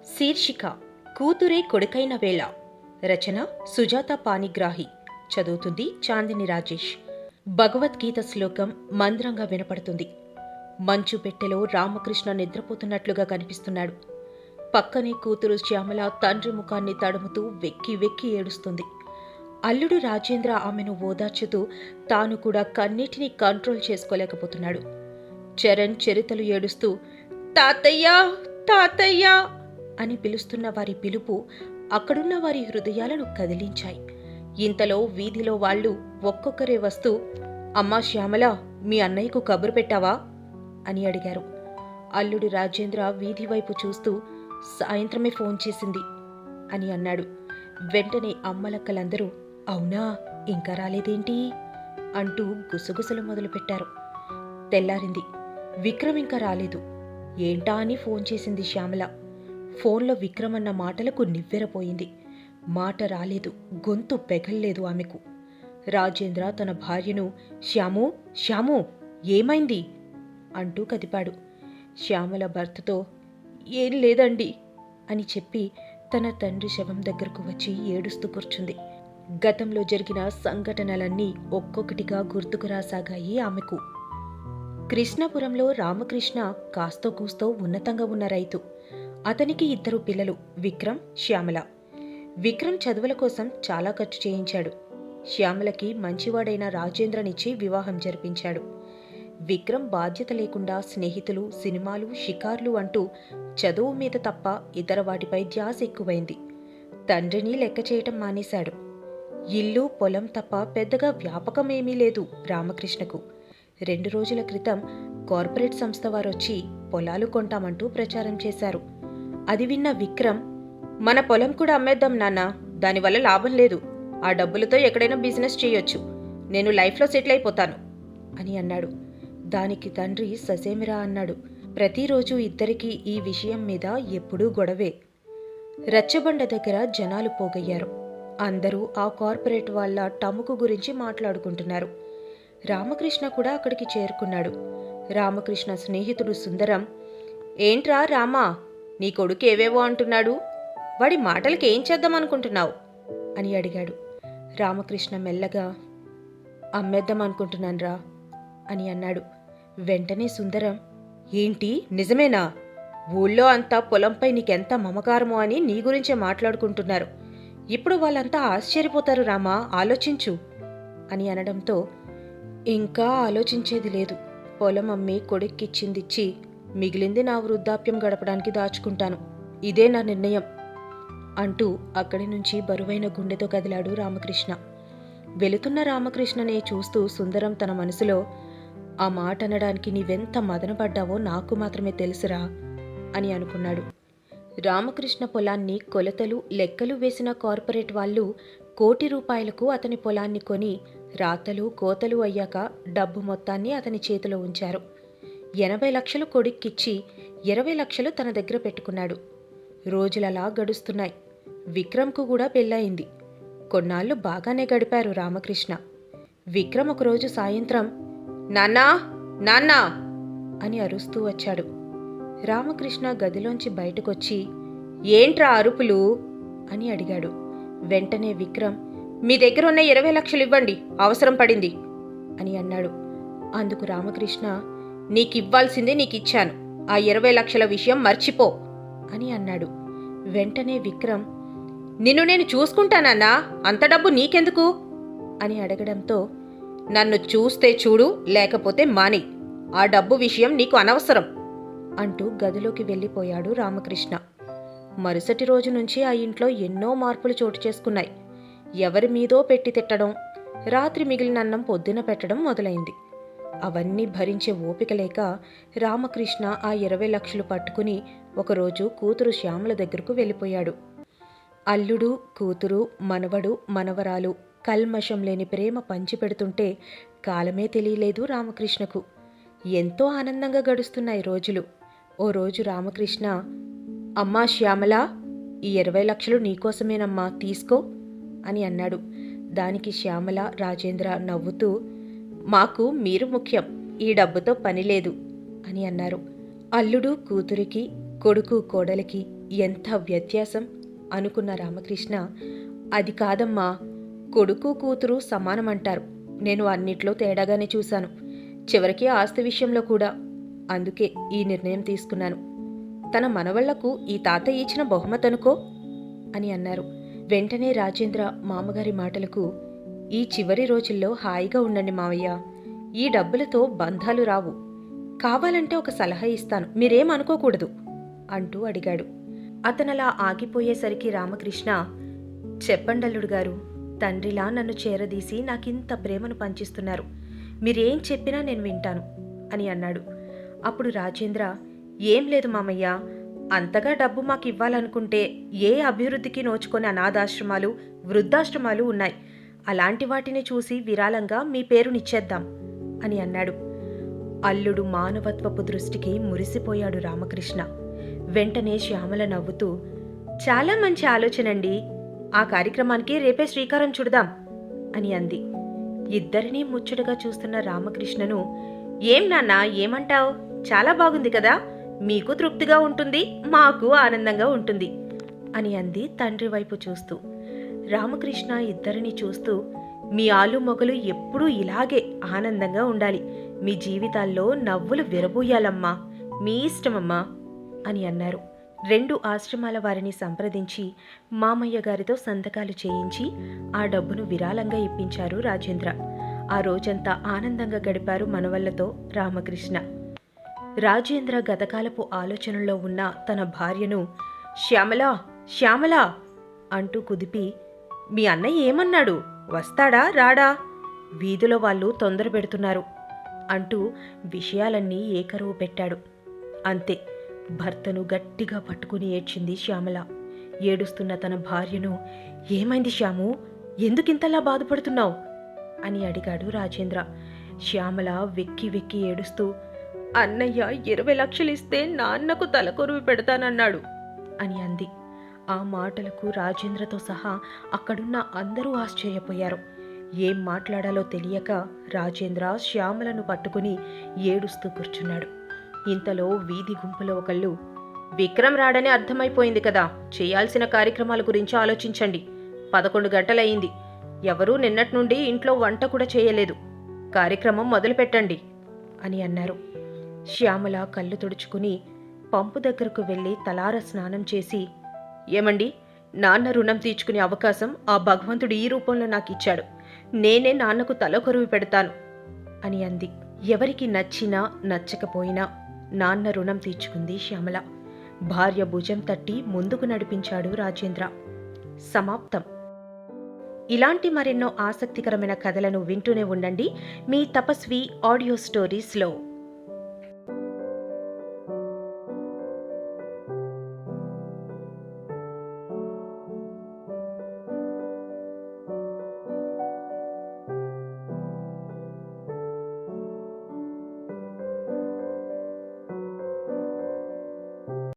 శీర్షిక కూతురే కొడుకైన వేళ. రచన సుజాత పాణిగ్రాహి. చదువుతుంది చాందిని రాజేష్. భగవద్గీత శ్లోకం మంద్రంగా వినపడుతుంది. మంచు పెట్టెలో రామకృష్ణ నిద్రపోతున్నట్లుగా కనిపిస్తున్నాడు. పక్కనే కూతురు శ్యామల తండ్రి ముఖాన్ని తడుముతూ వెక్కి వెక్కి ఏడుస్తుంది. అల్లుడు రాజేంద్ర ఆమెను ఓదార్చుతూ తాను కూడా కన్నీటిని కంట్రోల్ చేసుకోలేకపోతున్నాడు. చరణ్ చరితలు ఏడుస్తూ తాతయ్యా తాతయ్యా అని పిలుస్తున్న వారి పిలుపు అక్కడున్న వారి హృదయాలను కదిలించాయి. ఇంతలో వీధిలో వాళ్ళు ఒక్కొక్కరే వస్తూ అమ్మా శ్యామల, మీ అన్నయ్యకు కబురు పెట్టావా అని అడిగారు. అల్లుడు రాజేంద్ర వీధి వైపు చూస్తూ సాయంత్రమే ఫోన్ చేసింది అని అన్నాడు. వెంటనే అమ్మలక్కలందరూ అవునా, ఇంకా రాలేదేంటి అంటూ గుసగుసలు మొదలుపెట్టారు. తెల్లారింది. విక్రమ్ ఇంకా రాలేదు. ఏంటా అని ఫోన్ చేసింది శ్యామల. ఫోన్లో విక్రమ్ అన్న మాటలకు నివ్వెరపోయింది. మాట రాలేదు, గొంతు పెగల్లేదు ఆమెకు. రాజేంద్ర తన భార్యను శ్యాము శ్యాము ఏమైంది అంటూ కదిపాడు. శ్యామల భర్తతో ఏం లేదండి అని చెప్పి తన తండ్రి శవం దగ్గరకు వచ్చి ఏడుస్తూ కూర్చుంది. గతంలో జరిగిన సంఘటనలన్నీ ఒక్కొక్కటిగా గుర్తుకు రాసాగాయి ఆమెకు. కృష్ణపురంలో రామకృష్ణ కాస్తో కూస్తో ఉన్నతంగా ఉన్న రైతు. అతనికి 2 పిల్లలు, విక్రమ్, శ్యామల. విక్రమ్ చదువుల కోసం చాలా ఖర్చు చేయించాడు. శ్యామలకి మంచివాడైన రాజేంద్రనిచ్చి వివాహం జరిపించాడు. విక్రమ్ బాధ్యత లేకుండా స్నేహితులు, సినిమాలు, షికార్లు అంటూ చదువు మీద తప్ప ఇతర వాటిపై ధ్యాస ఎక్కువైంది. తండ్రిని లెక్క చేయటం మానేశాడు. ఇల్లు, పొలం తప్ప పెద్దగా వ్యాపకమేమీ లేదు రామకృష్ణకు. 2 రోజుల క్రితం కార్పొరేట్ సంస్థ వారొచ్చి పొలాలు కొంటామంటూ ప్రచారం చేశారు. అది విన్న విక్రమ్, మన పొలం కూడా అమ్మేద్దాం నాన్న, దానివల్ల లాభం లేదు. ఆ డబ్బులతో ఎక్కడైనా బిజినెస్ చేయొచ్చు. నేను లైఫ్లో సెటిల్ అయిపోతాను అని అన్నాడు. దానికి తండ్రి ససేమిరా అన్నాడు. ప్రతిరోజు ఇద్దరికీ ఈ విషయం మీద ఎప్పుడూ గొడవే. రచ్చబండ దగ్గర జనాలు పోగయ్యారు. అందరూ ఆ కార్పొరేట్ వాళ్ళ టముకు గురించి మాట్లాడుకుంటున్నారు. రామకృష్ణ కూడా అక్కడికి చేరుకున్నాడు. రామకృష్ణ స్నేహితుడు సుందరం, ఏంట్రా రామా, నీ కొడుకు ఏవేవో అంటున్నాడు, వాడి మాటలకి ఏం చేద్దామనుకుంటున్నావు అని అడిగాడు. రామకృష్ణ మెల్లగా అమ్మేద్దామనుకుంటున్నాన్రా అని అన్నాడు. వెంటనే సుందరం, ఏంటి నిజమేనా? ఊళ్ళో అంతా పొలంపై నీకెంత మమకారమో అని నీ గురించే మాట్లాడుకుంటున్నారు. ఇప్పుడు వాళ్ళంతా ఆశ్చర్యపోతారు రామా, ఆలోచించు అని అనడంతో, ఇంకా ఆలోచించేది లేదు. పొలం అమ్మి కొడుక్కిచ్చిందిచ్చి మిగిలింది నా వృద్ధాప్యం గడపడానికి దాచుకుంటాను. ఇదే నా నిర్ణయం అంటూ అక్కడి నుంచి బరువైన గుండెతో కదిలాడు రామకృష్ణ. వెళుతున్న రామకృష్ణనే చూస్తూ సుందరం తన మనసులో, ఆ మాట అనడానికి నీవెంత మదనపడ్డావో నాకు మాత్రమే తెలుసురా అని అనుకున్నాడు. రామకృష్ణ పొలాన్ని కొలతలు, లెక్కలు వేసిన కార్పొరేట్ వాళ్ళు ₹1,00,00,000 అతని పొలాన్ని కొని రాతలు, కోతలు అయ్యాక డబ్బు మొత్తాన్ని అతని చేతిలో ఉంచారు. 80 లక్షలు కొడుక్కిచ్చి 20 లక్షలు తన దగ్గర పెట్టుకున్నాడు. రోజులలా గడుస్తున్నాయి. విక్రమ్కు కూడా పెళ్ళయింది. కొన్నాళ్ళు బాగానే గడిపారు రామకృష్ణ. విక్రమ్ ఒకరోజు సాయంత్రం నాన్నా నాన్నా అని అరుస్తూ వచ్చాడు. రామకృష్ణ గదిలోంచి బయటకొచ్చి ఏంట్రా అరుపులు అని అడిగాడు. వెంటనే విక్రమ్, మీ దగ్గర ఉన్న 20 లక్షలు ఇవ్వండి, అవసరం పడింది అని అన్నాడు. అందుకు రామకృష్ణ, నీకివ్వాల్సిందే నీకిచ్చాను, ఆ 20 లక్షల విషయం మర్చిపో అని అన్నాడు. వెంటనే విక్రమ్, నిన్ను నేను చూసుకుంటానన్నా, అంత డబ్బు నీకెందుకు అని అడగడంతో, నన్ను చూస్తే చూడు, లేకపోతే మాని, ఆ డబ్బు విషయం నీకు అనవసరం అంటూ గదిలోకి వెళ్ళిపోయాడు రామకృష్ణ. మరుసటి రోజు నుంచి ఆ ఇంట్లో ఎన్నో మార్పులు చోటు చేసుకున్నాయి. ఎవరి మీదో పెట్టి తిట్టడం, రాత్రి మిగిలిన అన్నం పొద్దున పెట్టడం మొదలైంది. అవన్నీ భరించే ఓపిక లేక రామకృష్ణ ఆ 20 లక్షలు పట్టుకుని ఒకరోజు కూతురు శ్యామల దగ్గరకు వెళ్ళిపోయాడు. అల్లుడు, కూతురు, మనవడు, మనవరాలు కల్మషం లేని ప్రేమ పంచిపెడుతుంటే కాలమే తెలియలేదు రామకృష్ణకు. ఎంతో ఆనందంగా గడుస్తున్నాయి రోజులు. ఓ రోజు రామకృష్ణ, అమ్మా శ్యామల, ఈ 20 లక్షలు నీకోసమేనమ్మా, తీసుకో అని అన్నాడు. దానికి శ్యామల, రాజేంద్ర నవ్వుతూ, మాకు మీరు ముఖ్యం, ఈ డబ్బుతో పని లేదు అని అన్నారు. అల్లుడు కూతురికి, కొడుకు కోడలికి ఎంత వ్యత్యాసం అనుకున్న రామకృష్ణ, అది కాదమ్మా, కొడుకు కూతురు సమానమంటారు. నేను అన్నిట్లో తేడాగానే చూశాను, చివరికి ఆస్తి విషయంలో కూడా. అందుకే ఈ నిర్ణయం తీసుకున్నాను. తన మనవళ్లకు ఈ తాతయ్య ఇచ్చిన బహుమతనుకో అని అన్నారు. వెంటనే రాజేంద్ర మామగారి మాటలకు, ఈ చివరి రోజుల్లో హాయిగా ఉండండి మావయ్య, ఈ డబ్బులతో బంధాలు రావు. కావాలంటే ఒక సలహా ఇస్తాను, మీరేం అనుకోకూడదు అంటూ అడిగాడు. అతనలా ఆగిపోయేసరికి రామకృష్ణ, చెప్పండల్లుడు గారు, తండ్రిలా నన్ను చేరదీసి నాకింత ప్రేమను పంచిస్తున్నారు. మీరేం చెప్పినా నేను వింటాను అని అన్నాడు. అప్పుడు రాజేంద్ర, ఏం లేదు మామయ్య, అంతగా డబ్బు మాకు ఇవ్వాలనుకుంటే ఏ అభివృద్ధికి నోచుకొని అనాథాశ్రమాలు, వృద్ధాశ్రమాలు ఉన్నాయి. అలాంటి వాటిని చూసి విరాళంగా మీ పేరునిచ్చేద్దాం అని అన్నాడు. అల్లుడు మానవత్వపు దృష్టికి మురిసిపోయాడు రామకృష్ణ. వెంటనే శ్యామల నవ్వుతూ, చాలా మంచి ఆలోచనండి, ఆ కార్యక్రమానికి రేపే శ్రీకారం చుడదాం అని అంది. ఇద్దరినీ ముచ్చటగా చూస్తున్న రామకృష్ణను, ఏం నాన్నా, ఏమంటావ్? చాలా బాగుంది కదా, మీకు తృప్తిగా ఉంటుంది, మాకు ఆనందంగా ఉంటుంది అని అంది తండ్రి వైపు చూస్తూ. రామకృష్ణ ఇద్దరిని చూస్తూ, మీ ఆలు మొగలు ఎప్పుడూ ఇలాగే ఆనందంగా ఉండాలి, మీ జీవితాల్లో నవ్వులు విరబూయాలమ్మా, మీ ఇష్టమమ్మా అని అన్నారు. 2 ఆశ్రమాల వారిని సంప్రదించి మామయ్య గారితో సంతకాలు చేయించి ఆ డబ్బును విరాళంగా ఇప్పించారు రాజేంద్ర. ఆ రోజంతా ఆనందంగా గడిపారు మనవళ్లతో రామకృష్ణ. రాజేంద్ర గతకాలపు ఆలోచనలో ఉన్న తన భార్యను, శ్యామలా శ్యామలా అంటూ కుదిపి, మీ అన్నయ్య ఏమన్నాడు, వస్తాడా రాడా, వీధిలో వాళ్ళు తొందర పెడుతున్నారు అంటూ విషయాలన్నీ ఏకరువు పెట్టాడు. అంతే, భర్తను గట్టిగా పట్టుకుని ఏడ్చింది శ్యామల. ఏడుస్తున్న తన భార్యను, ఏమైంది శ్యాము, ఎందుకింతలా బాధపడుతున్నావు అని అడిగాడు రాజేంద్ర. శ్యామల వెక్కి వెక్కి ఏడుస్తూ, అన్నయ్య 20 లక్షలు ఇస్తే నాన్నకు తలకొరువి పెడతానన్నాడు అని అంది. ఆ మాటలకు రాజేంద్రతో సహా అక్కడున్న అందరూ ఆశ్చర్యపోయారు. ఏం మాట్లాడాలో తెలియక రాజేంద్ర శ్యామలను పట్టుకుని ఏడుస్తూ కూర్చున్నాడు. ఇంతలో వీధి గుంపులో ఒకళ్ళు, విక్రమ్ రాడని అర్థమైపోయింది కదా, చేయాల్సిన కార్యక్రమాల గురించి ఆలోచించండి. 11 గంటలయ్యింది, ఎవరూ నిన్నటి నుండి ఇంట్లో వంట కూడా చేయలేదు, కార్యక్రమం మొదలుపెట్టండి అని అన్నారు. శ్యామల కళ్ళు తుడుచుకుని పంపు దగ్గరకు వెళ్ళి తలార స్నానం చేసి, ఏమండి, నాన్న రుణం తీర్చుకునే అవకాశం ఆ భగవంతుడు ఈ రూపంలో నాకు ఇచ్చాడు, నేనే నాన్నకు తలకొరువి పెడతాను అని అంది. ఎవరికి నచ్చినా నచ్చకపోయినా నాన్న రుణం తీర్చుకుంది శ్యామల. భార్య భుజం తట్టి ముందుకు నడిపించాడు రాజేంద్ర. సమాప్తం. ఇలాంటి మరెన్నో ఆసక్తికరమైన కథలను వింటూనే ఉండండి మీ తపస్వి ఆడియో స్టోరీస్లో.